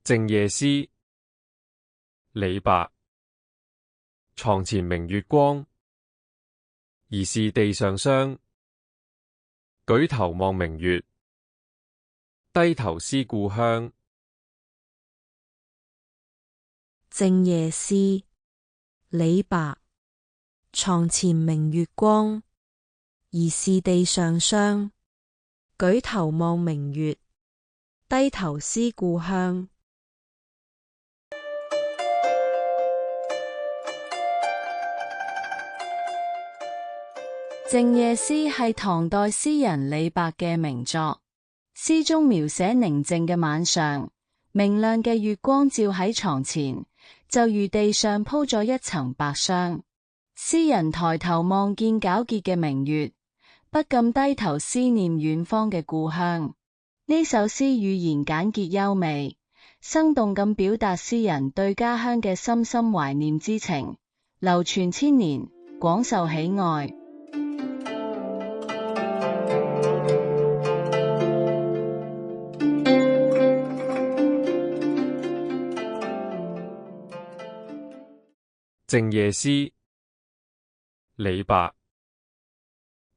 靜夜思，李白。床前明月光，疑是地上霜。舉頭望明月，低頭思故鄉。靜夜思，李白。床前明月光，疑是地上霜。舉頭望明月，低頭思故鄉。靜夜思係唐代詩人李白嘅名作，詩中描寫寧靜嘅晚上，明亮嘅月光照喺床前，就如地上鋪咗一層白霜。詩人抬頭望見皎潔嘅明月，不禁低頭思念遠方嘅故鄉。呢首詩語言簡潔優美，生動咁表達詩人對家鄉嘅深深懷念之情，流傳千年，廣受喜愛。靜夜思，李白。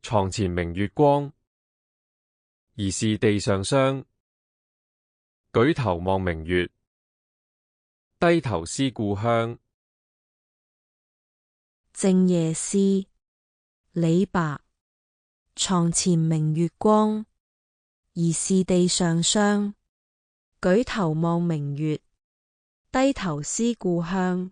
床前明月光，疑是地上霜。舉頭望明月，低頭思故鄉。靜夜思，李白。床前明月光，疑是地上霜。舉頭望明月，低頭思故鄉。